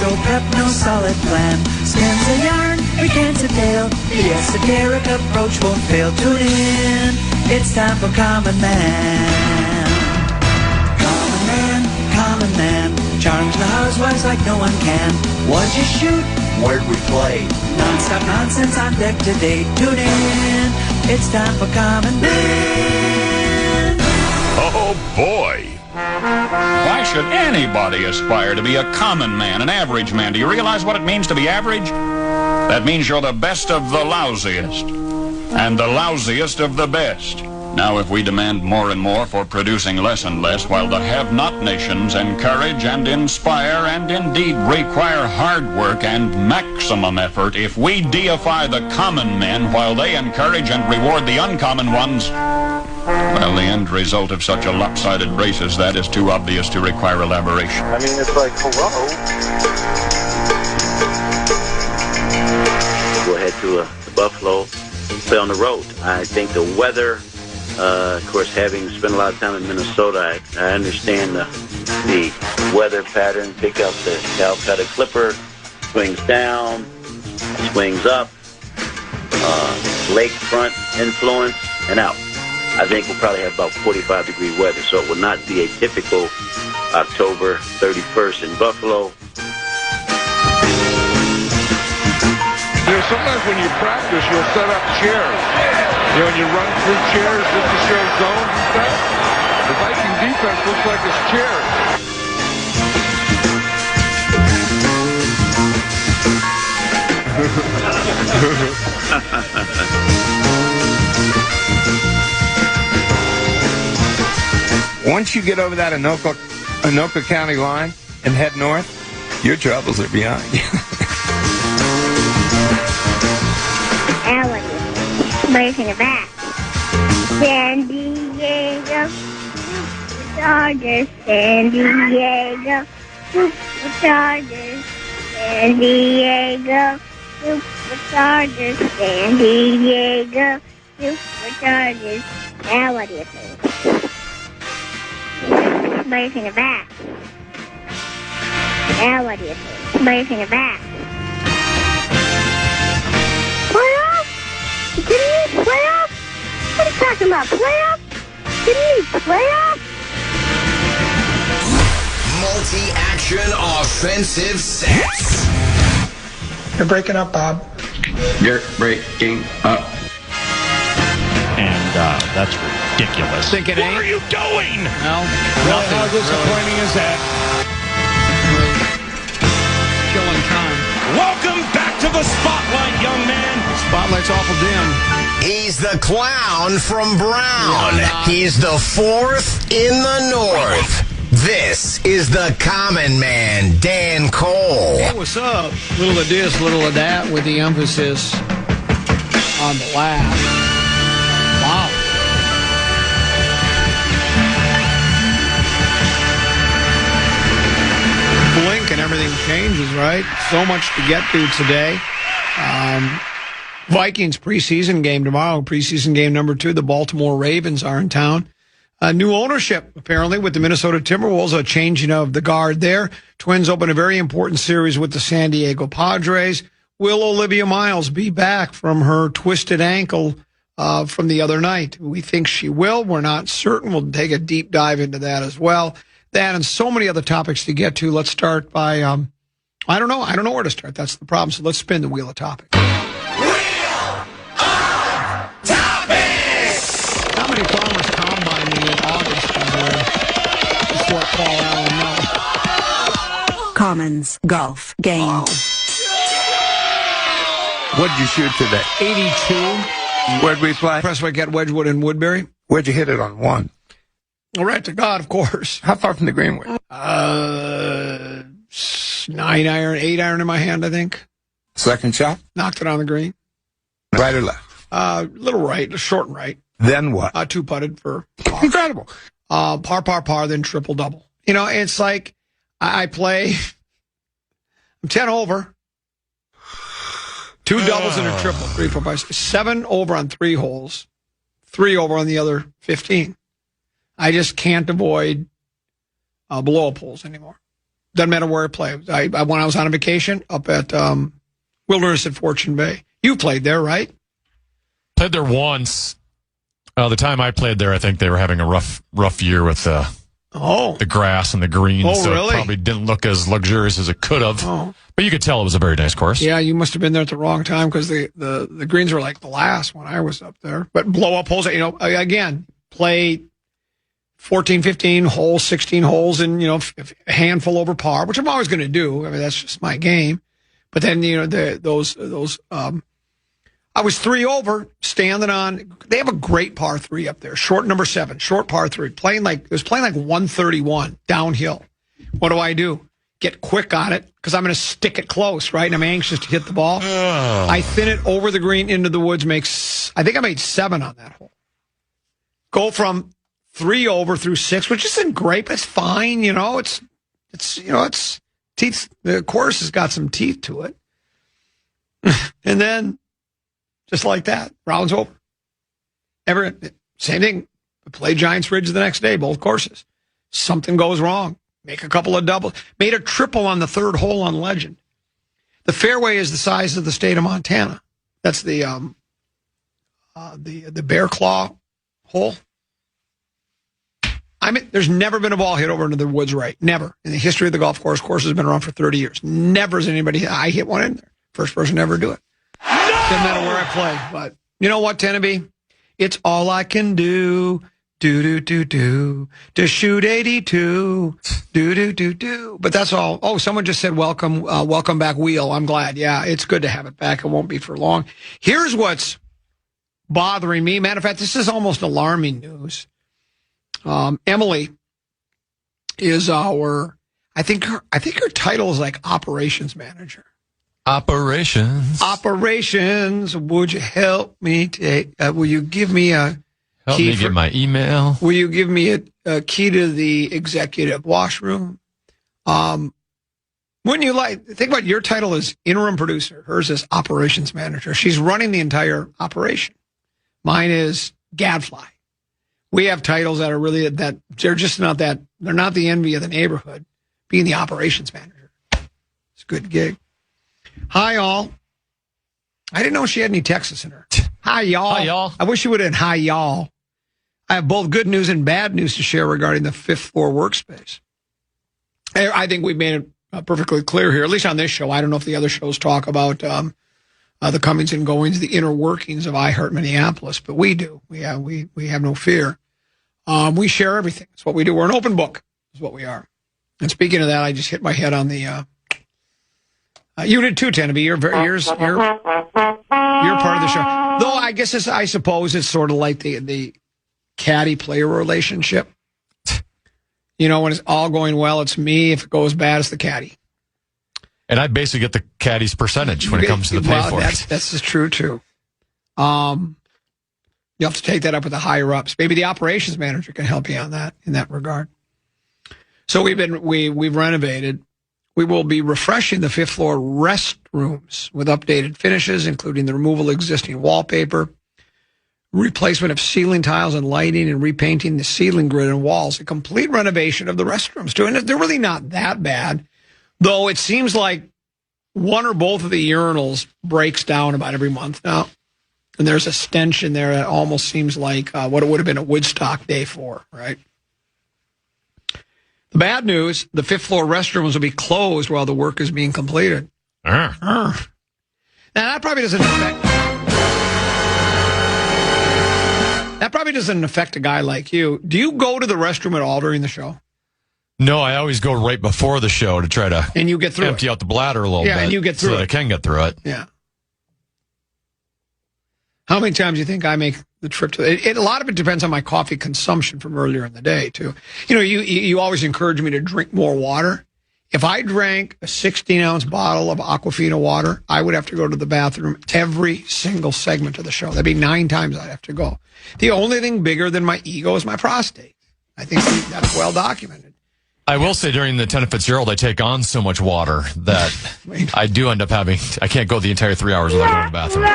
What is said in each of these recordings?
no prep, no solid plan. Spins a yarn, recants a tale. The esoteric approach won't fail. Tune in, it's time for Common Man. Common Man, Common Man, charms the housewives like no one can. What'd you shoot? Where'd we play? Non-stop nonsense on deck today. Tune in, it's time for Common Man. Oh boy! Why should anybody aspire to be a common man, an average man? Do you realize what it means to be average? That means you're the best of the lousiest, and the lousiest of the best. Now, if we demand more and more for producing less and less, while the have-not nations encourage and inspire and indeed require hard work and maximum effort, if we deify the common men while they encourage and reward the uncommon ones, well, the end result of such a lopsided race as that is too obvious to require elaboration. I mean, it's like, hello. We'll head to Buffalo, play on the road. I think the weather, of course, having spent a lot of time in Minnesota, I understand the weather pattern. Pick up the Calcutta Clipper, swings down, swings up, lakefront influence, and out. I think we'll probably have about 45-degree weather, so it will not be a typical October 31st in Buffalo. You know, sometimes when you practice, you'll set up chairs. You know, and you run through chairs just to show zones and stuff. The Viking defense looks like it's chairs. Once you get over that Anoka County line and head north, your troubles are behind you. Raising it back. San Diego, Chargers, San Diego, Super Chargers, San Diego, Super Chargers, San Diego, Super Chargers. Now what do you think? Raising it back. Now what do you think? Raising it back. Didn't he playoff? What are you talking about? Playoff? Didn't he playoff? Multi-action offensive sets. You're breaking up, Bob. You're breaking up. And that's ridiculous. Think it ain't? What are you doing? Well, Nothing. How disappointing is that? killing time. Welcome back to the spotlight, young man. Spotlight's awful dim. He's the clown from Brown. He's the fourth in the north. This is the common man, Dan Cole. Hey, what's up? Little of this, little of that, with the emphasis on the laugh. Wow. Blink and everything changes, right? So much to get to today. Vikings preseason game tomorrow, preseason game number 2. The Baltimore Ravens are in town. New ownership, apparently, with the Minnesota Timberwolves, a changing of the guard there. Twins open a very important series with the San Diego Padres. Will Olivia Miles be back from her twisted ankle from the other night? We think she will. We're not certain. We'll take a deep dive into that as well. That and so many other topics to get to. Let's start by, I don't know where to start. That's the problem. So let's spin the wheel of topics. How many farmers combining in August, by the way? Just let Paul Allen know. Commons golf game. Oh. What'd you shoot today? 82. Where'd we play? Presswick at Wedgwood and Woodbury. Where'd you hit it on one? All right, to God, of course. How far from the green were you? 9 iron, 8 iron in my hand, I think. Second shot? Knocked it on the green. Right or left? Little right, short and right. Then what? 2-putted for par. Incredible. Par, then triple-double. You know, it's like I play, I'm 10 over, 2 doubles and a triple, 3, 4, 5, 6, 7 over on 3 holes, 3 over on the other 15. I just can't avoid blow-up holes anymore. Doesn't matter where I play. When I was on a vacation up at Wilderness at Fortune Bay. You played there, right? Played there once. The time I played there, I think they were having a rough year with the grass and the greens. So really? It probably didn't look as luxurious as it could have. Oh. But you could tell it was a very nice course. Yeah, you must have been there at the wrong time because the greens were like the last when I was up there. But blow-up holes, again, play 14, 15 holes, 16 holes, and, a handful over par, which I'm always going to do. I mean, that's just my game. But then, I was 3 over, standing on, they have a great par 3 up there, short number 7, short par 3, playing like 131 downhill. What do? Get quick on it because I'm going to stick it close, right? And I'm anxious to hit the ball. Oh. I thin it over the green into the woods, I think I made 7 on that hole. Go from 3 over through 6, which isn't great, but it's fine. It's teeth. The course has got some teeth to it. And then, just like that, round's over. Same thing. Play Giants Ridge the next day, both courses. Something goes wrong. Make a couple of doubles. Made a triple on the 3rd hole on Legend. The fairway is the size of the state of Montana. That's the Bear Claw hole. There's never been a ball hit over into the woods right. Never. In the history of the golf course has been around for 30 years. Never has anybody, I hit one in there. First person to ever do it. No! Doesn't matter where I play. But you know what, Tenneby? It's all I can do. To shoot 82. But that's all. Oh, someone just said welcome back, Wheel. I'm glad. Yeah, it's good to have it back. It won't be for long. Here's what's bothering me. Matter of fact, this is almost alarming news. Emily is I think her title is like operations manager. Operations. Would you help me will you give me a help key me get my email? Will you give me a key to the executive washroom? Wouldn't you think about your title as interim producer. Hers is operations manager. She's running the entire operation. Mine is gadfly. We have titles that are really that they're just not that they're not the envy of the neighborhood. Being the operations manager, it's a good gig. Hi all. I didn't know she had any Texas in her. Hi y'all. Hi y'all. I wish you would have hi y'all. I have both good news and bad news to share regarding the 5th floor workspace. I think we've made it perfectly clear here, at least on this show. I don't know if the other shows talk about the comings and goings, the inner workings of iHeart Minneapolis, but we do. We have no fear. We share everything. It's what we do. We're an open book is what we are. And speaking of that, I just hit my head on the you did too, Tenneby. You're part of the show. Though I guess I suppose it's sort of like the caddy-player relationship. When it's all going well, it's me. If it goes bad, it's the caddy. And I basically get the caddy's percentage when it comes to the pay for it. That's true, too. You have to take that up with the higher-ups. Maybe the operations manager can help you on that in that regard. So we've renovated. We will be refreshing the 5th floor restrooms with updated finishes, including the removal of existing wallpaper, replacement of ceiling tiles and lighting, and repainting the ceiling grid and walls. A complete renovation of the restrooms, too. And they're really not that bad, though it seems like one or both of the urinals breaks down about every month now. And there's a stench in there that almost seems like what it would have been at Woodstock Day 4, right? The bad news, the 5th floor restrooms will be closed while the work is being completed. Now, that probably doesn't affect a guy like you. Do you go to the restroom at all during the show? No, I always go right before the show to try to empty out the bladder a little bit. Yeah, and you get through so that I can get through it. Yeah. How many times do you think I make the trip to it? A lot of it depends on my coffee consumption from earlier in the day, too. You always encourage me to drink more water. If I drank a 16-ounce bottle of Aquafina water, I would have to go to the bathroom every single segment of the show. That'd be 9 times I'd have to go. The only thing bigger than my ego is my prostate. I think that's well documented. I will say during the 10 of Fitzgerald, I take on so much water that I do end up I can't go the entire 3 hours without going to the bathroom.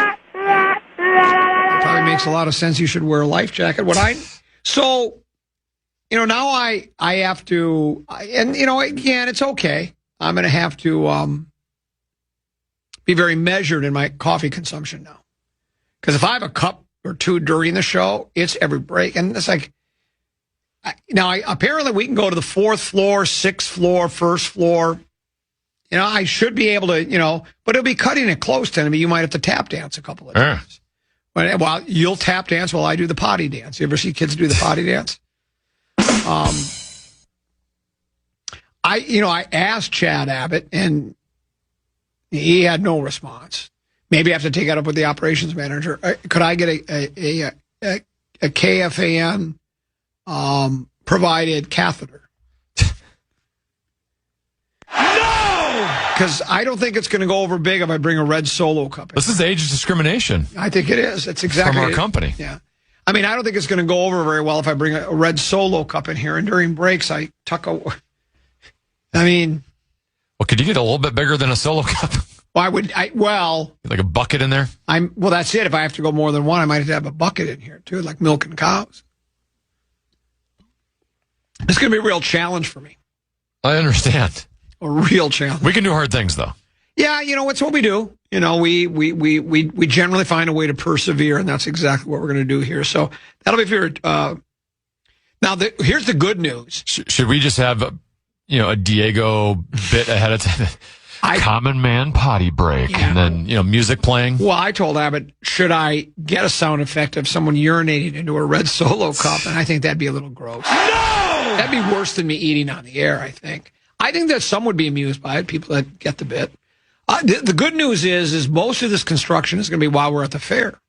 Probably makes a lot of sense. You should wear a life jacket. Now I have to, again, it's okay. I'm going to have to be very measured in my coffee consumption now. Because if I have a cup or two during the show, it's every break. And it's like, apparently we can go to the 4th floor, 6th floor, 1st floor. I should be able to, but it'll be cutting it close to me. You might have to tap dance a couple of times. Well, you'll tap dance while I do the potty dance. You ever see kids do the potty dance? I asked Chad Abbott, and he had no response. Maybe I have to take it up with the operations manager. Could I get a KFAN provided catheter? Because I don't think it's going to go over big if I bring a red Solo cup in. This is age discrimination. I think it is. It's exactly from our company. Yeah. I mean, I don't think it's going to go over very well if I bring a red Solo cup in here, and during breaks I tuck a... well, could you get a little bit bigger than a Solo cup? Like a bucket in there? That's it. If I have to go more than one, I might have to have a bucket in here, too, like milking cows. It's going to be a real challenge for me. I understand. A real challenge. We can do hard things, though. Yeah, it's what we do. We generally find a way to persevere, and that's exactly what we're going to do here. So that'll be for now. Here's the good news. Should we just have a Diego bit ahead of time? Common man potty break, and then music playing. Well, I told Abbott, should I get a sound effect of someone urinating into a red Solo cup? And I think that'd be a little gross. No, that'd be worse than me eating on the air. I think that some would be amused by it. People that get the bit. The good news is most of this construction is going to be while we're at the fair.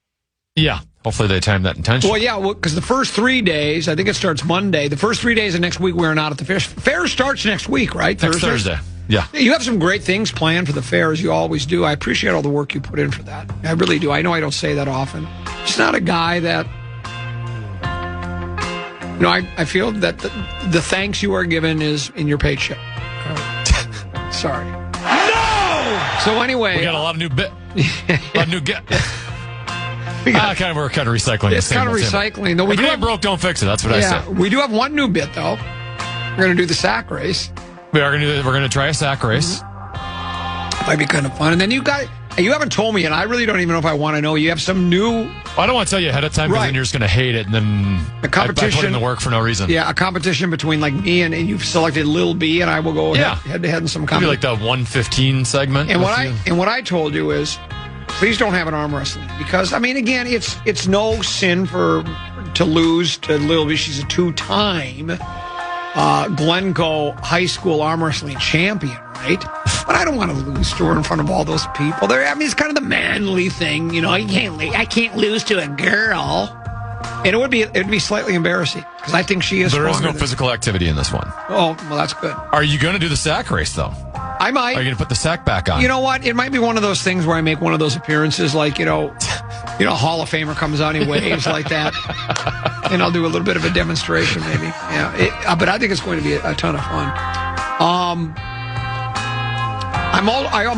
Yeah, hopefully they time that intentionally. Well, because the first 3 days, I think it starts Monday. The first 3 days of next week, we're not at the fair. Fair starts next week, right? Next Thursday. Yeah. You have some great things planned for the fair, as you always do. I appreciate all the work you put in for that. I really do. I know I don't say that often. Just not a guy that... I feel that the thanks you are given is in your paycheck. Sorry. No! So anyway... We got a lot of new a lot of new get... We're kind of recycling. It's kind of recycling. Though if it ain't broke, don't fix it. That's what I said. We do have one new bit, though. We're going to do the sack race. We're going to try a sack race. Might be kind of fun. And then you haven't told me, and I really don't even know if I want to know. You have some new... I don't want to tell you ahead of time because then you're just going to hate it, and then a competition, I put in the work for no reason. Yeah, a competition between me and you've selected Lil B, and I will go head to head in some competition. Maybe like the 115 segment. And what I told you is, please don't have an arm wrestling because again, it's no sin to lose to Lil B. She's a 2-time Glencoe High School arm wrestling champion, right? But I don't want to lose to her in front of all those people. It's kind of the manly thing, I can't lose to a girl. And it'd be slightly embarrassing because I think she is. There is no physical activity in this one. Oh, well, that's good. Are you going to do the sack race though? I might. Are you going to put the sack back on? You know what? It might be one of those things where I make one of those appearances, like Hall of Famer comes out, he waves like that, and I'll do a little bit of a demonstration, maybe. Yeah, but I think it's going to be a ton of fun. I'm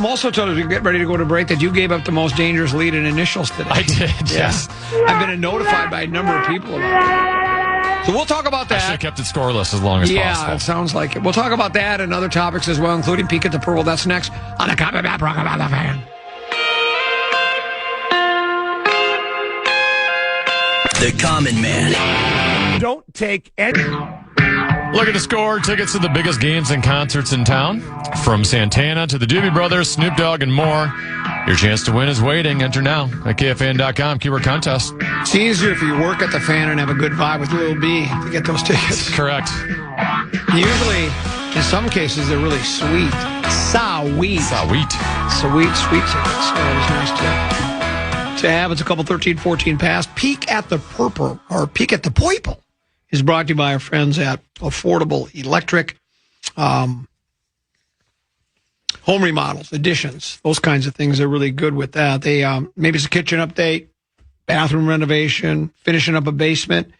also told to get ready to go to break that you gave up the most dangerous lead in initials today. I did. Yes. I've been notified by a number of people about it. So we'll talk about that. I should have kept it scoreless as long as possible. Yeah, it sounds like it. We'll talk about that and other topics as well, including Peek at the Pearl. That's next on the Common Man program on the Fan. The Common Man. Don't take any... Look at the score. Tickets to the biggest games and concerts in town. From Santana to the Doobie Brothers, Snoop Dogg, and more. Your chance to win is waiting. Enter now at KFAN.com. Keyword contest. It's easier if you work at the Fan and have a good vibe with Lil B to get those tickets. Correct. Usually, in some cases, they're really sweet. Sweet tickets. So it was nice to have. It's a couple 13, 14 past. Peek at the Purple, or Peek at the Poiple, is brought to you by our friends at Affordable Electric. Home remodels, additions, those kinds of things are really good with that. They maybe it's a kitchen update, bathroom renovation, finishing up a basement,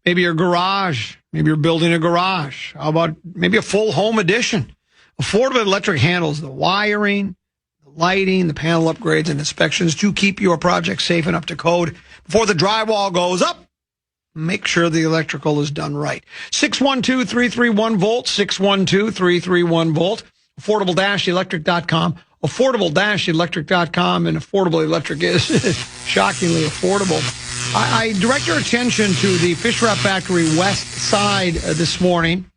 maybe your garage, maybe you're building a garage. How about maybe a full home addition? Affordable Electric handles the wiring, the lighting, the panel upgrades, and inspections to keep your project safe and up to code. Before the drywall goes up, make sure the electrical is done right. 612-331-VOLT, 612-331-VOLT. affordable-electric.com. Affordable-electric.com, and affordable electric is shockingly affordable. I direct your attention to the Fish Wrap Factory West Side this morning.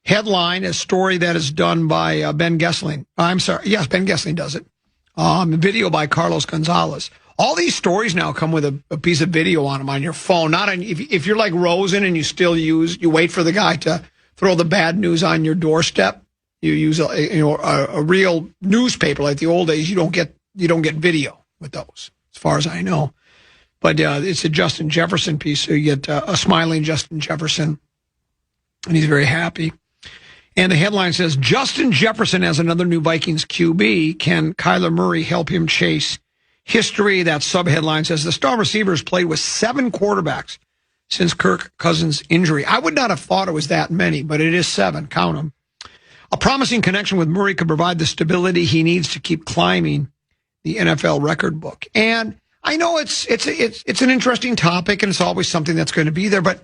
Headline, a story that is done by Ben Gessling. I'm sorry. Yes, Ben Gessling does it. A video by Carlos Gonzalez. All these stories now come with a piece of video on them on your phone. Not on, if you're like Rosen and you wait for the guy to throw the bad news on your doorstep. You use a real newspaper like the old days. You don't get video with those, as far as I know. But it's a Justin Jefferson piece, so you get a smiling Justin Jefferson, and he's very happy. And the headline says, Justin Jefferson has another new Vikings QB. Can Kyler Murray help him chase history? That sub-headline says, the star receiver has played with 7 quarterbacks since Kirk Cousins' injury. I would not have thought it was that many, but it is 7. Count them. A promising connection with Murray could provide the stability he needs to keep climbing the NFL record book. And I know it's an interesting topic, and it's always something that's going to be there, but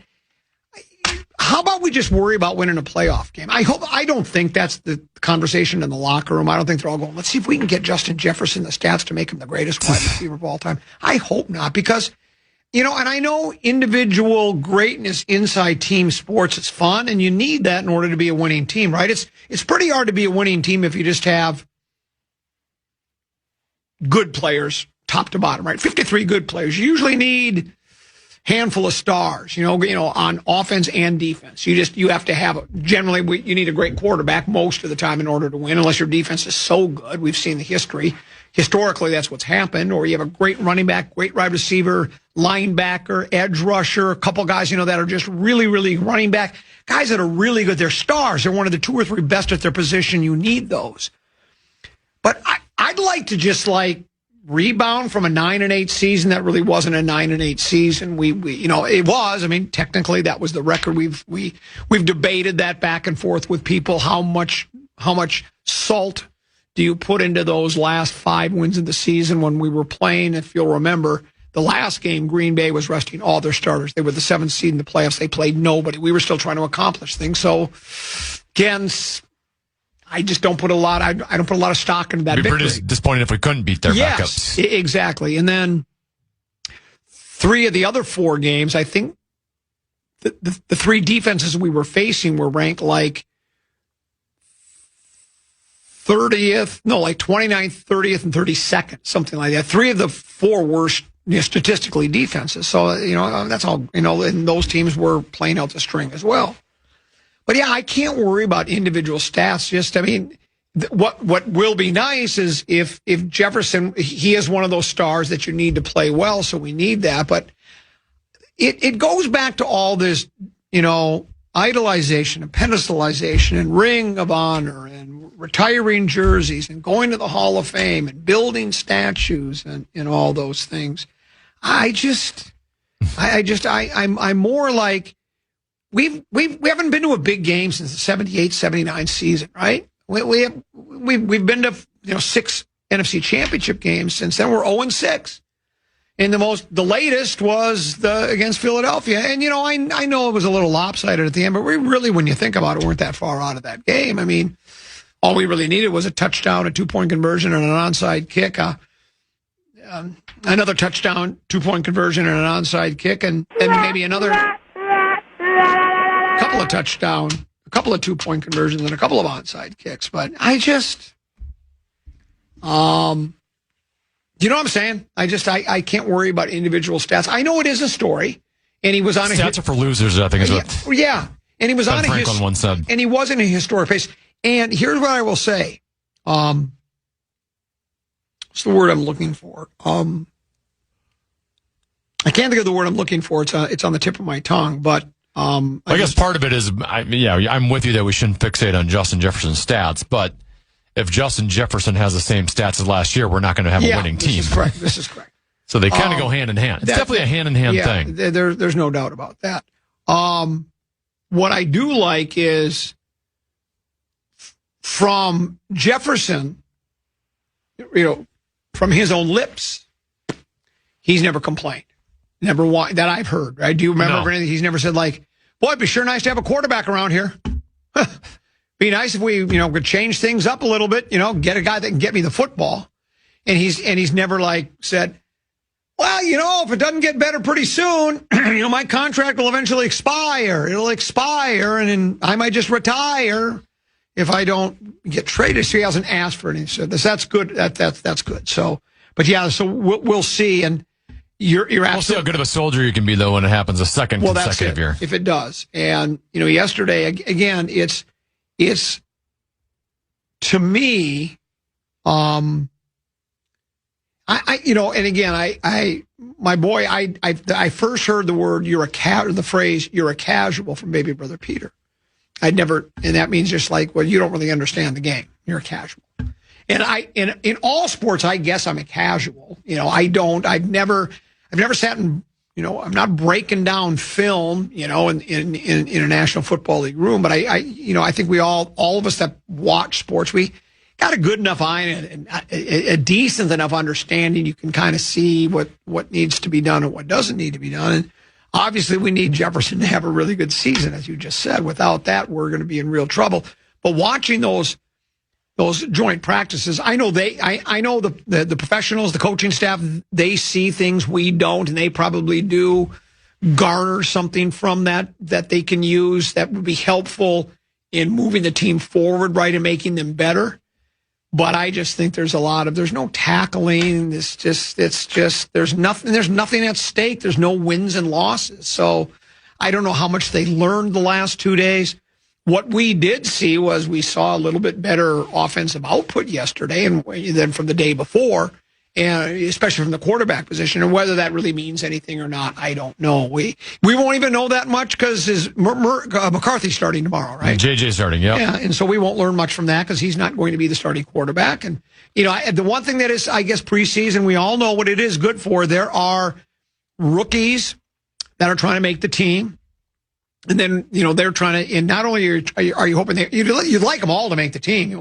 how about we just worry about winning a playoff game? I don't think that's the conversation in the locker room. I don't think they're all going, let's see if we can get Justin Jefferson the stats to make him the greatest wide receiver of all time. I hope not, because, and I know individual greatness inside team sports is fun, and you need that in order to be a winning team, right? It's pretty hard to be a winning team if you just have good players, top to bottom, right? 53 good players. You usually need handful of stars, on offense and defense. You have to have, generally, you need a great quarterback most of the time in order to win, unless your defense is so good. We've seen the history. Historically, that's what's happened. Or you have a great running back, great wide receiver, linebacker, edge rusher, a couple guys, that are just really, really running back. Guys that are really good. They're stars. They're one of the 2 or 3 best at their position. You need those. But I'd like to just rebound from a 9-8 season. That really wasn't a 9-8 season. It was. I mean, technically that was the record. We've debated that back and forth with people. How much salt do you put into those last 5 wins of the season? When we were playing, if you'll remember, the last game, Green Bay was resting all their starters. They were the 7th seed in the playoffs. They played nobody. We were still trying to accomplish things. So, again, I just don't put a lot. I don't put a lot of stock into that. It'd be pretty disappointed if we couldn't beat their backups. Exactly. And then 3 of the other 4 games, I think the 3 defenses we were facing were ranked 29th, 30th, and 32nd, something like that. 3 of the 4 worst statistically defenses. So, that's all, and those teams were playing out the string as well. But yeah, I can't worry about individual stats. What will be nice is if Jefferson, he is one of those stars that you need to play well, so we need that. But it goes back to all this, idolization and pedestalization and Ring of Honor and retiring jerseys and going to the Hall of Fame and building statues and all those things. I'm more like, we haven't been to a big game since the 78-79 season, right? We've been to 6 NFC Championship games since then. We're 0-6. And the latest was against Philadelphia. And, I know it was a little lopsided at the end, but we really, when you think about it, weren't that far out of that game. I mean, all we really needed was a touchdown, a 2-point conversion, and an onside kick. Another touchdown, 2-point conversion, and an onside kick, and maybe another couple of touchdown, a couple of 2-point conversions, and a couple of onside kicks. But I just, you know what I'm saying? I can't worry about individual stats. I know it is a story, and he was on stats are for losers, I think is what. Yeah, and he was Ben Franklin once said, and he was in a historic pace. And here's what I will say. What's the word I'm looking for? I can't think of the word I'm looking for. It's on the tip of my tongue, but I guess part of it is, I'm with you that we shouldn't fixate on Justin Jefferson's stats, but if Justin Jefferson has the same stats as last year, we're not going to have a winning team. This is correct. So they kind of go hand in hand. It's definitely a hand-in-hand thing. There's no doubt about that. What I do like is from Jefferson, from his own lips, he's never complained. Never that I've heard. Right? Do you remember anything? He's never said boy, it'd be sure nice to have a quarterback around here. Be nice if we, could change things up a little bit, get a guy that can get me the football. And he's never like said, well, if it doesn't get better pretty soon, my contract will eventually expire. It'll expire, and then I might just retire if I don't get traded. So he hasn't asked for anything. So that's good. That's good. So, but yeah, so we'll see. And you're absolutely. We'll see how good of a soldier you can be, though, when it happens a second consecutive year. If it does. And, yesterday, again, it's to me, and again, my boy, I first heard the phrase, you're a casual from baby brother Peter. And that means just like, well, you don't really understand the game. You're a casual. And in all sports, I guess I'm a casual. I've never sat in, I'm not breaking down film, in a National Football League room, but I think we all of us that watch sports, we got a good enough eye and a decent enough understanding. You can kind of see what needs to be done and what doesn't need to be done. And obviously we need Jefferson to have a really good season, as you just said. Without that, we're going to be in real trouble. But watching those joint practices, I know the professionals, the coaching staff, they see things we don't, and they probably do garner something from that they can use that would be helpful in moving the team forward, right, and making them better. But I just think there's no tackling. There's nothing at stake. There's no wins and losses. So I don't know how much they learned the last 2 days. What we did see was we saw a little bit better offensive output yesterday than from the day before, and especially from the quarterback position. And whether that really means anything or not, I don't know. We won't even know that much because McCarthy's starting tomorrow, right? JJ starting, yep. Yeah, and so we won't learn much from that because he's not going to be the starting quarterback. And the one thing that is, I guess, preseason, we all know what it is good for. There are rookies that are trying to make the team. And then, they're trying to, and not only are you hoping you'd like them all to make the team. You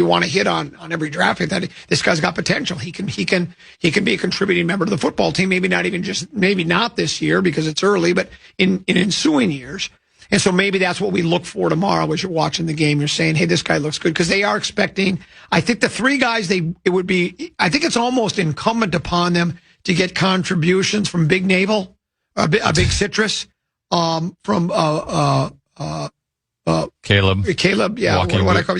want to hit on every draft pick that this guy's got potential. He can be a contributing member to the football team. Maybe not this year because it's early, but in ensuing years. And so maybe that's what we look for tomorrow as you're watching the game. You're saying, hey, this guy looks good, because they are expecting, I think the three guys, I think it's almost incumbent upon them to get contributions from Big Naval, a Big Citrus. From Caleb, yeah,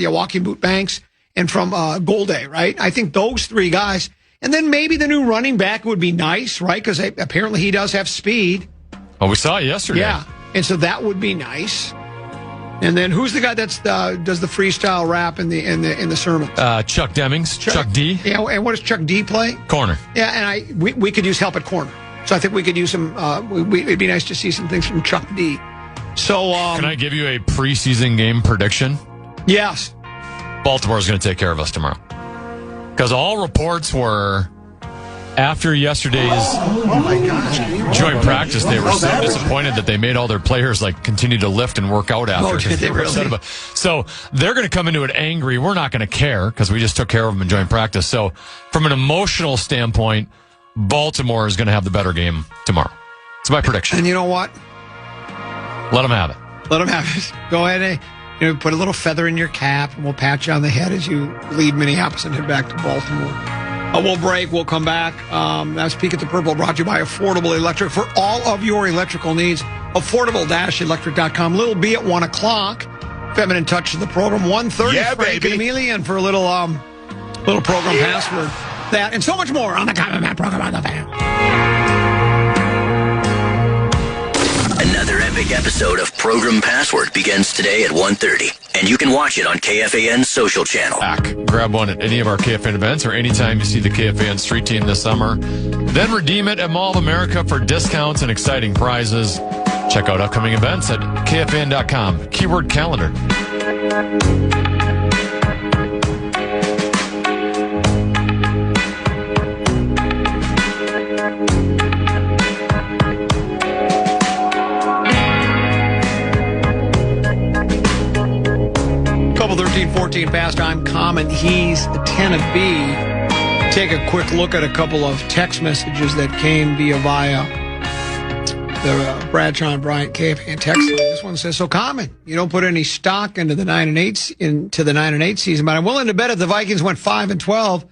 Walking Boot Banks, and from Golday, right? I think those three guys, and then maybe the new running back would be nice, right? Because apparently he does have speed. Oh, we saw it yesterday. Yeah, and so that would be nice. And then who's the guy that does the freestyle rap in the sermons? Chuck Demings, Chuck D. Yeah, and what does Chuck D play? Corner. Yeah, and we could use help at corner. So I think we could use some. It'd be nice to see some things from Chuck D. So can I give you a preseason game prediction? Yes. Baltimore's going to take care of us tomorrow, because all reports were after yesterday's joint practice, they were so disappointed that they made all their players continue to lift and work out after. Did they really? So they're going to come into it angry. We're not going to care because we just took care of them in joint practice. So from an emotional standpoint, Baltimore is going to have the better game tomorrow. It's my prediction. And you know what? Let them have it. Let them have it. Go ahead and put a little feather in your cap, and we'll pat you on the head as you lead Minneapolis and head back to Baltimore. We'll break. We'll come back. That's Peek at the Purple, brought to you by Affordable Electric. For all of your electrical needs, affordable-electric.com. Little B at 1 o'clock. Feminine touch of the program. 1:30, Frank and Amelia, and for a little program password. That and so much more on the Common Man program on the Fan. Another epic episode of Program Password begins today at 1:30, and you can watch it on KFAN's social channel. Grab one at any of our KFAN events or anytime you see the KFAN street team this summer. Then redeem it at Mall of America for discounts and exciting prizes. Check out upcoming events at KFAN.com. Keyword calendar. Couple 13-14 past. I'm Common. He's 10 of B. Take a quick look at a couple of text messages that came via The Bradshaw and Bryant KFAN text line. This one says, so common. You don't put any stock into the 9-8 season, but I'm willing to bet if the Vikings went 5-12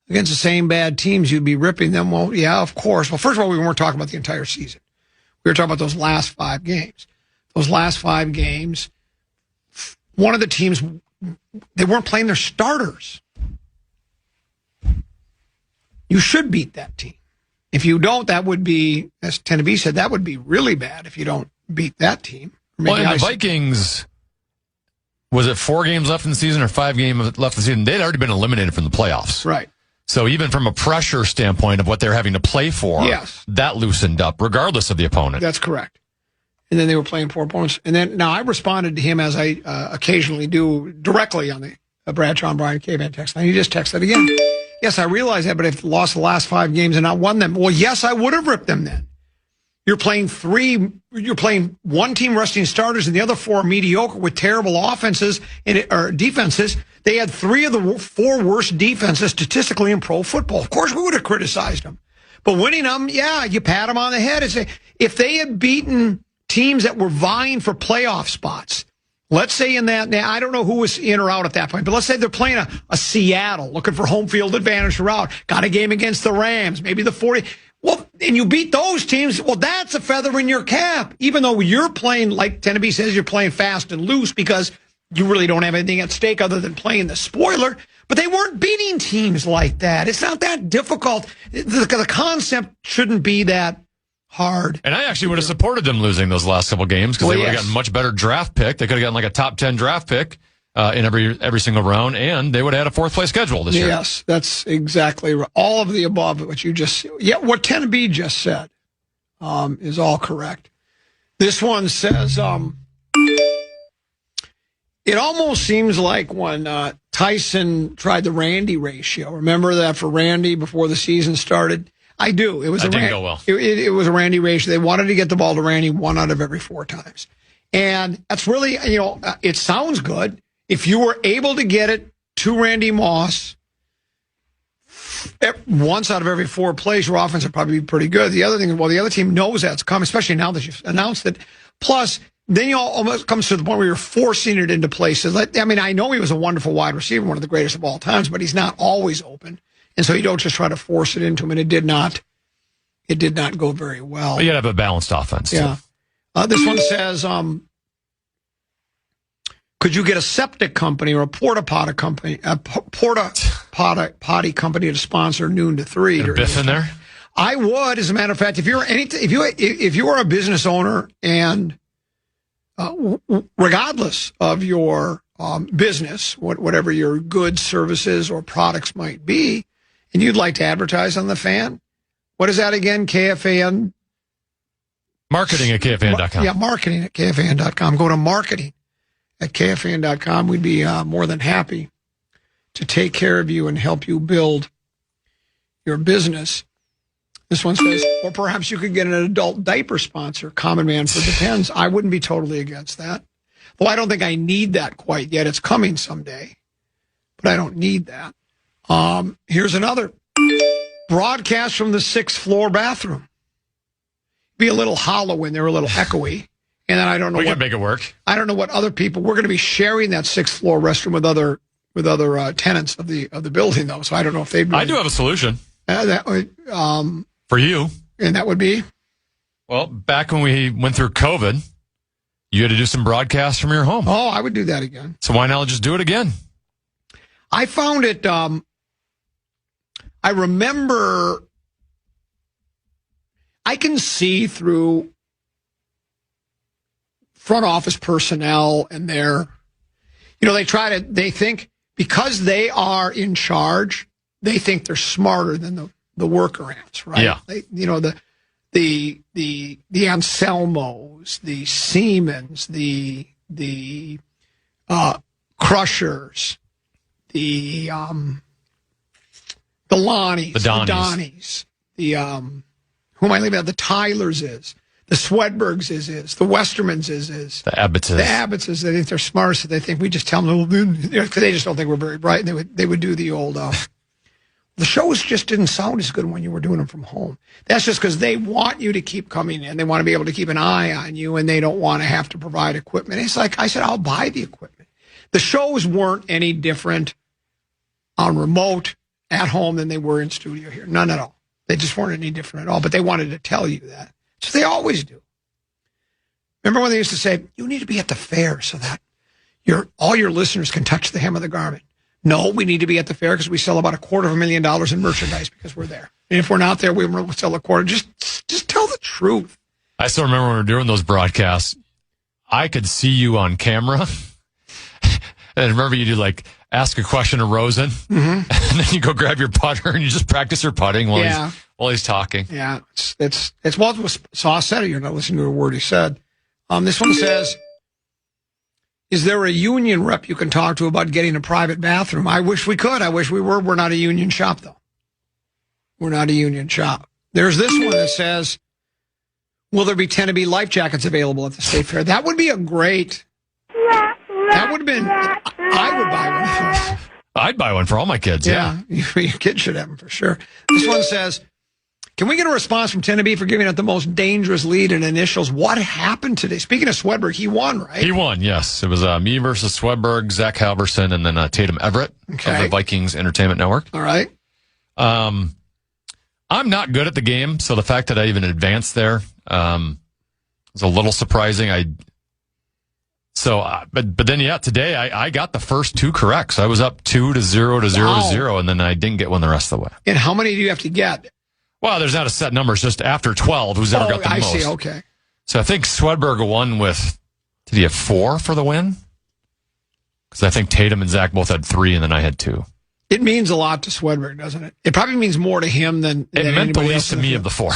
against the same bad teams, you'd be ripping them. Well, yeah, of course. Well, first of all, we weren't talking about the entire season. We were talking about those last 5 games. Those last 5 games, one of the teams, they weren't playing their starters. You should beat that team. If you don't, that would be, as Tenneby said, that would be really bad if you don't beat that team. Well, and the Vikings, was it 4 games left in the season or 5 games left in the season? They'd already been eliminated from the playoffs. Right. So even from a pressure standpoint of what they're having to play for, yes, that loosened up, regardless of the opponent. That's correct. And then they were playing 4 opponents. And then, now I responded to him as I occasionally do directly on the Bradshaw and Bryant KFAN text line. He just texted again. Yes, I realize that, but if lost the last 5 games and not won them, well, yes, I would have ripped them then. You're playing one team resting starters and the other 4 mediocre with terrible offenses or defenses. They had 3 of the 4 worst defenses statistically in pro football. Of course, we would have criticized them. But winning them, yeah, you pat them on the head and say, if they had beaten teams that were vying for playoff spots, let's say in that, now I don't know who was in or out at that point, but let's say they're playing a Seattle, looking for home field advantage throughout, got a game against the Rams, maybe the 40. Well, and you beat those teams, well, that's a feather in your cap, even though you're playing, like Tenneby says, you're playing fast and loose because you really don't have anything at stake other than playing the spoiler. But they weren't beating teams like that. It's not that difficult. The concept shouldn't be that hard. And I actually would have supported them losing those last couple games because they would have gotten a much better draft pick. They could have gotten like a top 10 draft pick in every single round, and they would have had a 4th place schedule this year. Yes, that's exactly right. All of the above, what Tenneby just said is all correct. This one says, it almost seems like when Tyson tried the Randy ratio. Remember that for Randy before the season started? I do. It didn't go well. It was a Randy ratio. They wanted to get the ball to Randy 1 out of every 4 times. And that's really, it sounds good. If you were able to get it to Randy Moss once out of every 4 plays, your offense would probably be pretty good. The other thing, the other team knows that's coming, especially now that you've announced it. Plus, then you almost comes to the point where you're forcing it into places. I know he was a wonderful wide receiver, one of the greatest of all times, but he's not always open. And so you don't just try to force it into him, and it did not go very well. But you got to have a balanced offense. Yeah. This one says, could you get a septic company or a porta potty company to sponsor noon to 3? Get a Biff in there? I would, as a matter of fact, if you are a business owner and regardless of your business, whatever your goods, services, or products might be, and you'd like to advertise on the Fan, what is that again? KFAN? Marketing at KFAN.com. Yeah, marketing at KFAN.com. Go to marketing at KFAN.com. We'd be more than happy to take care of you and help you build your business. This one says, or perhaps you could get an adult diaper sponsor, Common Man for Depends. I wouldn't be totally against that. Well, I don't think I need that quite yet. It's coming someday, but I don't need that. Here's another broadcast from the 6th floor bathroom. Be a little hollow in there, a little echoey, and then I don't know. We can make it work. I don't know what other people. We're going to be sharing that 6th floor restroom with other tenants of the building, though. So I don't know if they'd. I do have a solution. For you, and that would be. Well, back when we went through COVID, you had to do some broadcasts from your home. Oh, I would do that again. So why not just do it again? I found it. I remember. I can see through front office personnel and their, they think because they are in charge, they think they're smarter than the worker ants, right? Yeah. The Anselmos, the Siemens, the Crushers, the Lonnies, the Donnies, who am I leaving out? The Tylers the Swedbergs the Westermans the Abbotts. The Abbotts they think they're smartest. They think we just tell them, because they just don't think we're very bright. And they would do the old, The shows just didn't sound as good when you were doing them from home. That's just because they want you to keep coming in. They want to be able to keep an eye on you, and they don't want to have to provide equipment. It's like I said, I'll buy the equipment. The shows weren't any different on remote at home than they were in studio here. None at all. They just weren't any different at all, but they wanted to tell you that. So they always do. Remember when they used to say, you need to be at the fair so that all your listeners can touch the hem of the garment. No, we need to be at the fair because we sell about $250,000 in merchandise because we're there. And if we're not there, we will sell a quarter. Just tell the truth. I still remember when we were doing those broadcasts, I could see you on camera. And remember you do like ask a question to Rosen, and then you go grab your putter and you just practice your putting while he's talking. Yeah, it's what was Sauce said. You're not listening to a word he said. This one says, is there a union rep you can talk to about getting a private bathroom? I wish we could. I wish we were. We're not a union shop, though. We're not a union shop. There's this one that says, will there be Tennessee life jackets available at the state fair? That would be a great... That would have been... I would buy one of those. I'd buy one for all my kids, yeah. Your kids should have them for sure. This one says, can we get a response from Tennessee for giving out the most dangerous lead in initials? What happened today? Speaking of Swedberg, he won, right? He won, yes. It was me versus Swedberg, Zach Halverson, and then Tatum Everett of the Vikings Entertainment Network. All right. I'm not good at the game, so the fact that I even advanced there was a little surprising. But then, today I got the first two correct. So I was up 2-0 to 0-0, and then I didn't get one the rest of the way. And how many do you have to get? Well, there's not a set number. It's just after 12, who's ever got the most. I see, okay. So I think Swedberg won with, did he have 4 for the win? Because I think Tatum and Zach both had 3, and then I had 2. It means a lot to Swedberg, doesn't it? It probably means more to him than it meant the least to me of the 4.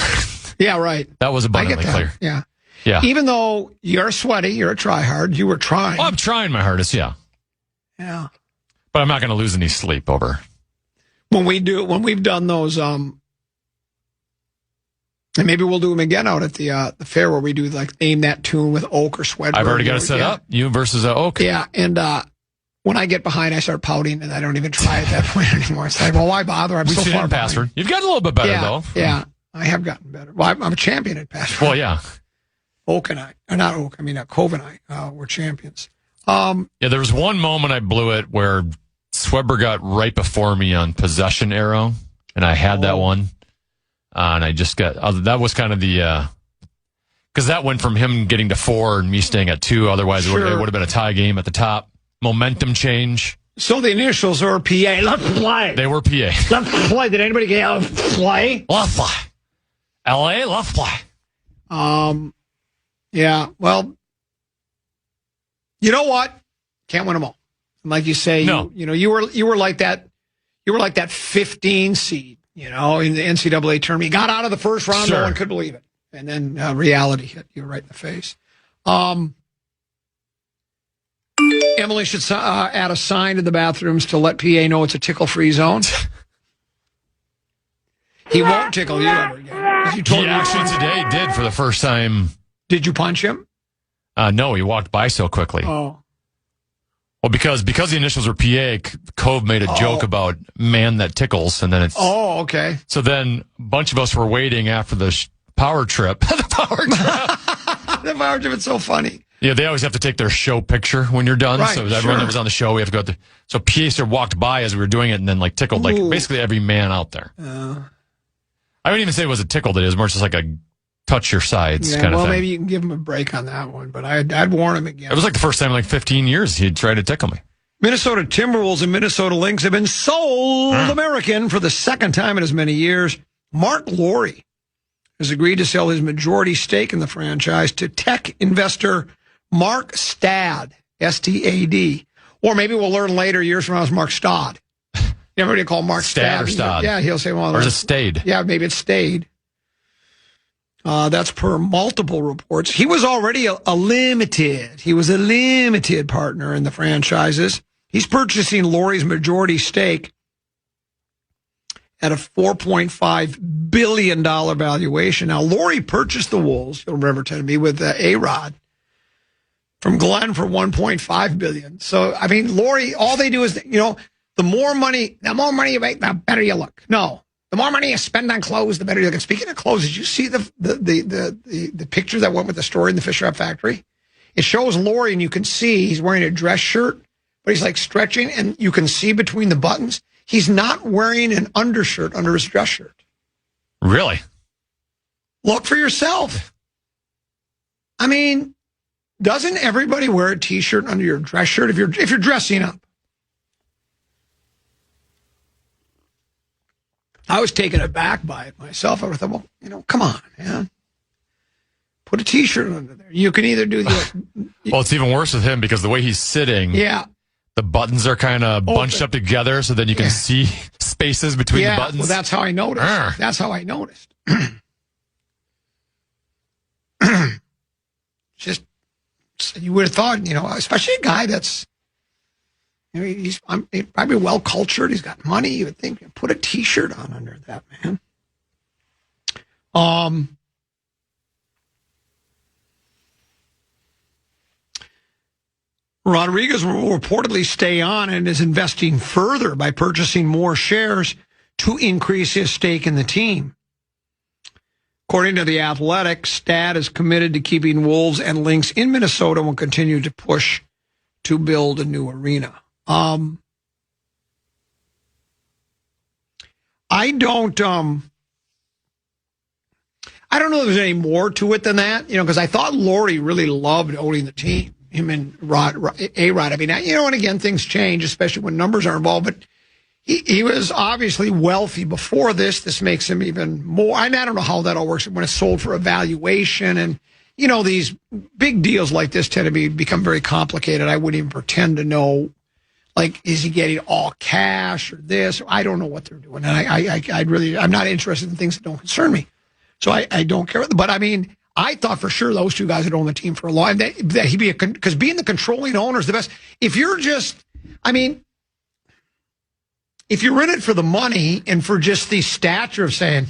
Yeah, right. That was abundantly clear. Yeah. Yeah. Even though you're sweaty, you're a tryhard, you were trying. Well, I'm trying my hardest, yeah. Yeah. But I'm not going to lose any sleep over. When we've done those, and maybe we'll do them again out at the fair where we do like name that tune with Oak or Swedberg. I've already got it set up. You versus Oak. Yeah, and when I get behind, I start pouting, and I don't even try at that point anymore. It's like, well, why bother? I'm so far behind. You've gotten a little bit better, though. Yeah, I have gotten better. Well, I'm a champion at password. Well, yeah. Oak and I, or not Oak, I mean, Cove and I were champions. Yeah, there was one moment I blew it where Swedberg got right before me on possession arrow, and I had that one. And I just got, that was kind of the, because that went from him getting to 4 and me staying at 2. Otherwise, it would have been a tie game at the top. Momentum change. So the initials are PA. Let's play. They were PA. Let's play. Did anybody get let's play? Let's play. LA, let's play. Yeah, well, you know what? Can't win them all. Like you say, no. You were like that 15 seed, in the NCAA tournament. You got out of the first round, no one could believe it. And then reality hit you right in the face. Emily should add a sign to the bathrooms to let PA know it's a tickle-free zone. He won't tickle you ever again. He actually today did for the first time. Did you punch him? No, he walked by so quickly. Oh. Well, because the initials were PA, Cove made a joke about man that tickles, and then it's... Oh, okay. So then a bunch of us were waiting after the power trip. The power trip. The power trip is so funny. Yeah, they always have to take their show picture when you're done. Right, so everyone that was on the show, we have to go so PA sort of walked by as we were doing it and then tickled basically every man out there. I wouldn't even say it was a tickle. It was more just like a touch your sides kind of thing. Well, maybe you can give him a break on that one, but I'd warn him again. It was like the first time in 15 years he'd tried to tickle me. Minnesota Timberwolves and Minnesota Lynx have been sold American for the second time in as many years. Mark Lowry has agreed to sell his majority stake in the franchise to tech investor Mark Stad, S-T-A-D. Or maybe we'll learn later, years from now, it's Mark Stad. You ever call Mark Stad? Or Stad? Yeah, he'll say, well... Or is it Stade? Yeah, maybe it's Stade. That's per multiple reports. He was already a limited. He was a limited partner in the franchises. He's purchasing Lowry's majority stake at a $4.5 billion valuation. Now, Lowry purchased the Wolves, you'll remember, Tennessee, with A-Rod from Glenn for $1.5 billion. So, I mean, Lowry, all they do is, the the more money you make, the better you look. No. The more money you spend on clothes, the better you look. And speaking of clothes, did you see the picture that went with the story in the Fisher Up factory? It shows Lori, and you can see he's wearing a dress shirt, but he's like stretching, and you can see between the buttons. He's not wearing an undershirt under his dress shirt. Really? Look for yourself. I mean, doesn't everybody wear a T-shirt under your dress shirt if you're dressing up? I was taken aback by it myself. I thought, well, come on, man. Put a T-shirt under there. You can either do the... Well, it's even worse with him because the way he's sitting... Yeah. The buttons are kind of bunched up together so then you can see spaces between the buttons. Well, that's how I noticed. That's how I noticed. Just, you would have thought, especially a guy that's... he's probably well-cultured. He's got money. You would think, put a T-shirt on under that, man. Rodriguez will reportedly stay on and is investing further by purchasing more shares to increase his stake in the team. According to The Athletic, Stad is committed to keeping Wolves and Lynx in Minnesota and will continue to push to build a new arena. I don't know if there's any more to it than that, because I thought Lori really loved owning the team, him and A-Rod. I mean, and again, things change, especially when numbers are involved, but he was obviously wealthy before this. This makes him even more. I don't know how that all works when it's sold for a valuation. And, these big deals like this tend to become very complicated. I wouldn't even pretend to know. Like, is he getting all cash or this? I don't know what they're doing. And I'm not interested in things that don't concern me. So I don't care. But I mean, I thought for sure those two guys would own the team for a long time. That he'd be because being the controlling owner is the best. If you're if you're in it for the money and for just the stature of saying,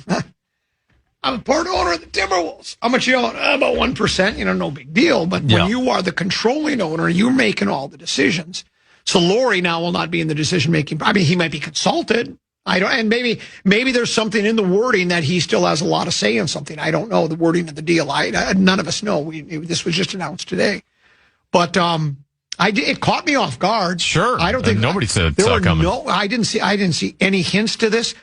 I'm a part owner of the Timberwolves. How much you own? About 1%, no big deal. But when you are the controlling owner, you're making all the decisions. So Lori now will not be in the decision-making. I mean, he might be consulted. And maybe there's something in the wording that he still has a lot of say in something. I don't know the wording of the deal. None of us know. This was just announced today. But it caught me off guard. Sure. I don't think nobody saw it coming. No, I didn't see any hints to this.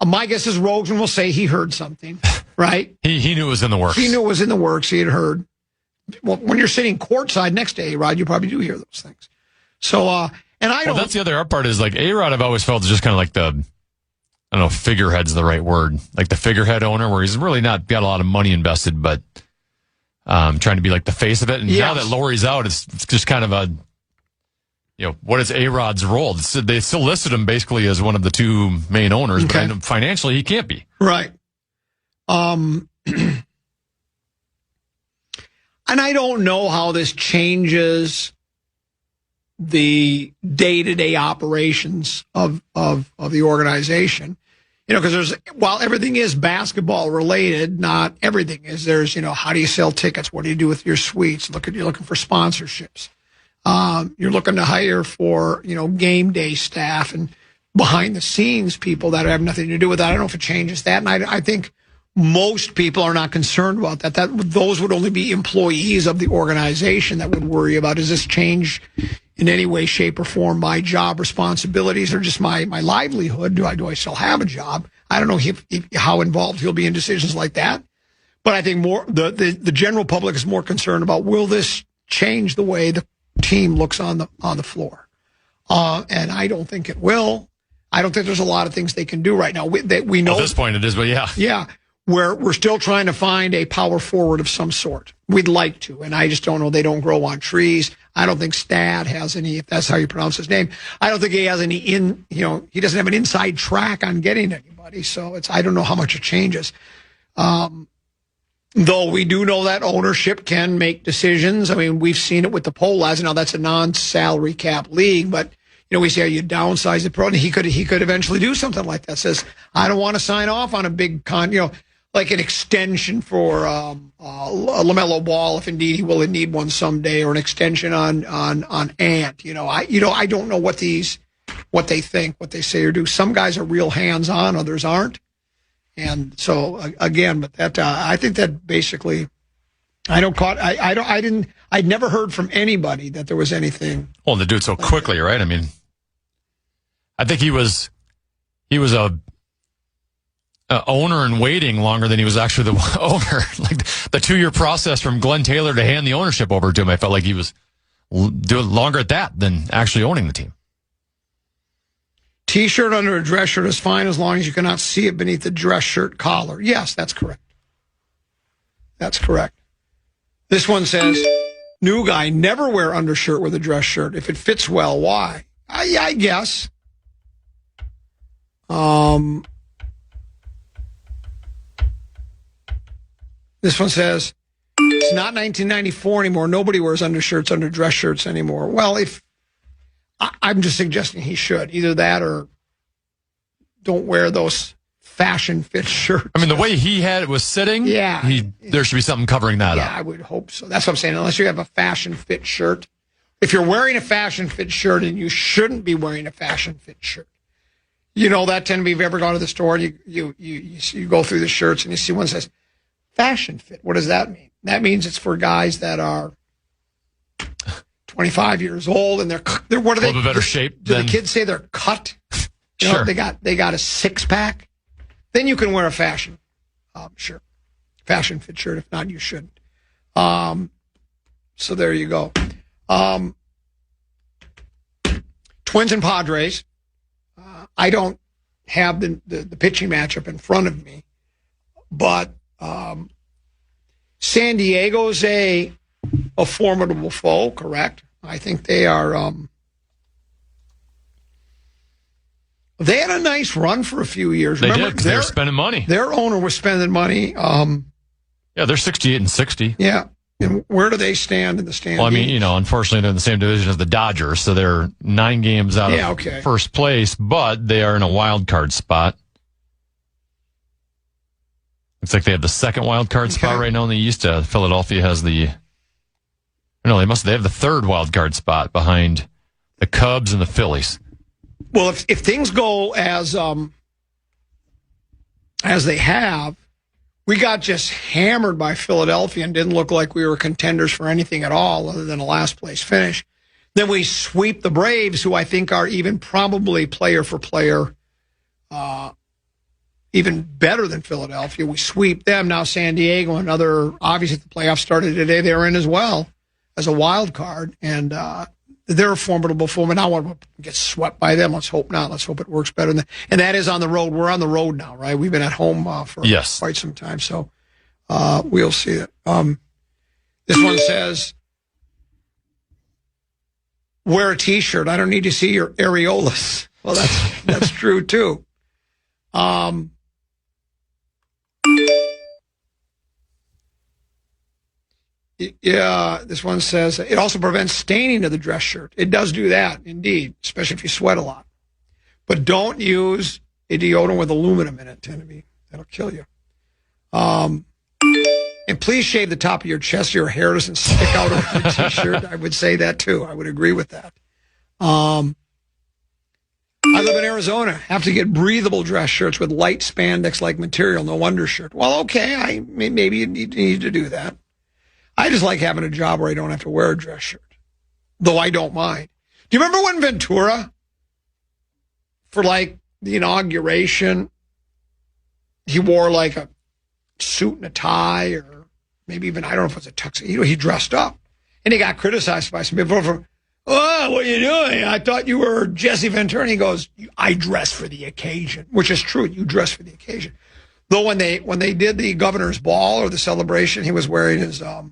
My guess is Rogan will say he heard something, right? He knew it was in the works. He knew it was in the works. He had heard. Well, when you're sitting courtside next to A-Rod, you probably do hear those things. So, and I don't. Well, that's the other part is like A-Rod. I've always felt is just kind of like I don't know, figurehead's the right word. Like the figurehead owner, where he's really not got a lot of money invested, but trying to be like the face of it. And now that Lori's out, it's just kind of what is A-Rod's role? They still listed him basically as one of the two main owners, but financially he can't be. Right. And I don't know how this changes the day-to-day operations of the organization, because while everything is basketball related, not everything is. There's, how do you sell tickets? What do you do with your suites? You're looking for sponsorships. You're looking to hire for, game day staff and behind the scenes people that have nothing to do with that. I don't know if it changes that. And I think most people are not concerned about that. Those would only be employees of the organization that would worry about, does this change in any way, shape, or form my job responsibilities or just my livelihood? Do I still have a job? I don't know how involved he'll be in decisions like that. But I think more the general public is more concerned about, will this change the way the team looks on the floor? And I don't think it will. I don't think there's a lot of things they can do right now. We know at this point it is, but yeah. We're still trying to find a power forward of some sort. We'd like to, and I just don't know. They don't grow on trees. I don't think Stad has any, if that's how you pronounce his name. I don't think he has any he doesn't have an inside track on getting anybody. So I don't know how much it changes. Though we do know that ownership can make decisions. I mean, we've seen it with the Polaz. Now that's a non-salary cap league, but we see how you downsize the pro, and he could eventually do something like that. Says, I don't want to sign off on a big like an extension for LaMelo Ball, if indeed he will need one someday, or an extension on Ant. I don't know what these what they think, what they say or do. Some guys are real hands-on, others aren't. And so again, but that I think that basically, I'd never heard from anybody that there was anything. Well, to do it so quickly, right? I mean, I think he was a owner in waiting longer than he was actually the owner. Like the 2-year process from Glenn Taylor to hand the ownership over to him, I felt like he was doing longer at that than actually owning the team. T-shirt under a dress shirt is fine as long as you cannot see it beneath the dress shirt collar. Yes, that's correct. That's correct. This one says, new guy, never wear undershirt with a dress shirt. If it fits well, why? I guess. This one says, it's not 1994 anymore. Nobody wears undershirts under dress shirts anymore. Well, I'm just suggesting he should. Either that or don't wear those fashion fit shirts. I mean, the way he had it was sitting, there should be something covering that up. Yeah, I would hope so. That's what I'm saying. Unless you have a fashion fit shirt. If you're wearing a fashion fit shirt, and you shouldn't be wearing a fashion fit shirt. You know that tend to be, if you've ever gone to the store and you go through the shirts and you see one that says fashion fit. What does that mean? That means it's for guys that are 25 years old and they're what are they? A little bit better shape. Do the kids say they're cut? You know, Sure. They got a 6-pack. Then you can wear a fashion shirt, fashion fit shirt. If not, you shouldn't. So there you go. Twins and Padres. I don't have the pitching matchup in front of me, but San Diego's a formidable foe, correct? I think they are. They had a nice run for a few years. They did. They were spending money. Their owner was spending money. Yeah, they're 68-60. Yeah. And where do they stand in the standings? Well, I mean, unfortunately, they're in the same division as the Dodgers, so they're 9 games out of first place, but they are in a wild card spot. Looks like they have the second wild card spot right now in the East. Philadelphia has they have the third wild card spot behind the Cubs and the Phillies. Well, if things go as they have, we got just hammered by Philadelphia and didn't look like we were contenders for anything at all other than a last place finish. Then we sweep the Braves, who I think are even probably player for player, even better than Philadelphia. We sweep them. Now San Diego, obviously the playoffs started today, they're in as well as a wild card. And they're a formidable foe. I don't want to get swept by them. Let's hope not. Let's hope it works better. And that is on the road. We're on the road now, right? We've been at home for quite some time. So we'll see it. This one says, wear a T-shirt. I don't need to see your areolas. Well, that's true, too. Yeah, this one says, it also prevents staining of the dress shirt. It does do that, indeed, especially if you sweat a lot. But don't use a deodorant with aluminum in it, that'll kill you. And please shave the top of your chest so your hair doesn't stick out of your T-shirt. I would say that, too. I would agree with that. I live in Arizona. Have to get breathable dress shirts with light spandex-like material, no undershirt. Well, okay, maybe you need to do that. I just like having a job where I don't have to wear a dress shirt, though I don't mind. Do you remember when Ventura, for like the inauguration, he wore like a suit and a tie, or maybe even, I don't know if it was a tuxedo. He dressed up, and he got criticized by some people for, oh, what are you doing? I thought you were Jesse Ventura. And he goes, I dress for the occasion, which is true. You dress for the occasion. Though when they did the governor's ball or the celebration, he was wearing his old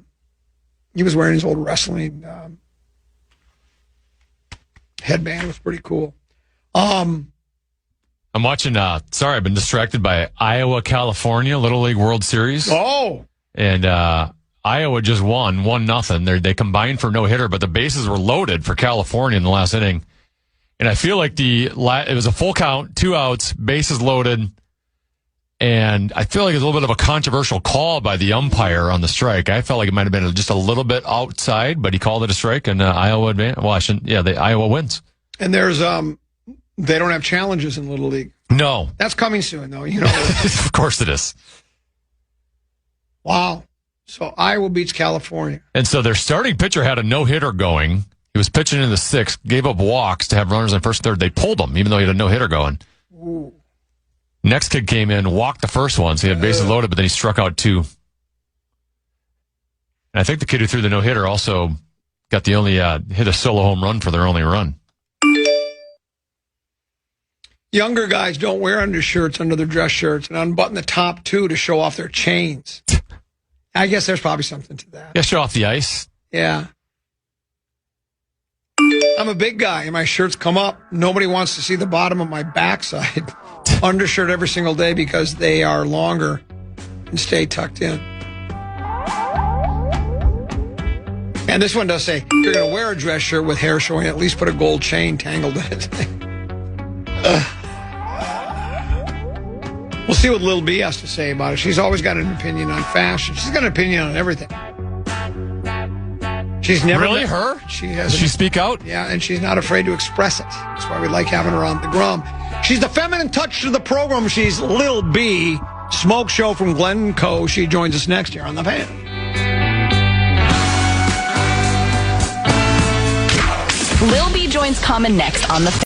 wrestling headband. It was pretty cool. I'm watching, sorry, I've been distracted by Iowa, California, Little League World Series. Oh. And Iowa just won 1-0. They combined for no hitter, but the bases were loaded for California in the last inning. And I feel like it was a full count, 2 outs, bases loaded. And I feel like it's a little bit of a controversial call by the umpire on the strike. I felt like it might have been just a little bit outside, but he called it a strike, and Iowa advanced. Well, Iowa wins. And there's They don't have challenges in Little League. No. That's coming soon, though. You know. Of course it is. Wow. So Iowa beats California. And so their starting pitcher had a no-hitter going. He was pitching in the 6th, gave up walks to have runners on first and third. They pulled him, even though he had a no-hitter going. Ooh. Next kid came in, walked the first one, so he had bases loaded, but then he struck out 2. And I think the kid who threw the no-hitter also got the only hit a solo home run for their only run. Younger guys don't wear undershirts under their dress shirts and unbutton the top 2 to show off their chains. I guess there's probably something to that. Yeah, show off the ice. Yeah. I'm a big guy and my shirts come up. Nobody wants to see the bottom of my backside. Undershirt every single day because they are longer and stay tucked in. And this one does say, if you're going to wear a dress shirt with hair showing, at least put a gold chain tangled in it. We'll see what Lil B has to say about it. She's always got an opinion on fashion. She's got an opinion on everything. She's never really her. Does she speak out? Yeah, and she's not afraid to express it. That's why we like having her on the Grum. She's the feminine touch to the program. She's Lil B, smoke show from Glencoe. She joins us next year on the Fan. Lil B joins Common next on the Fan.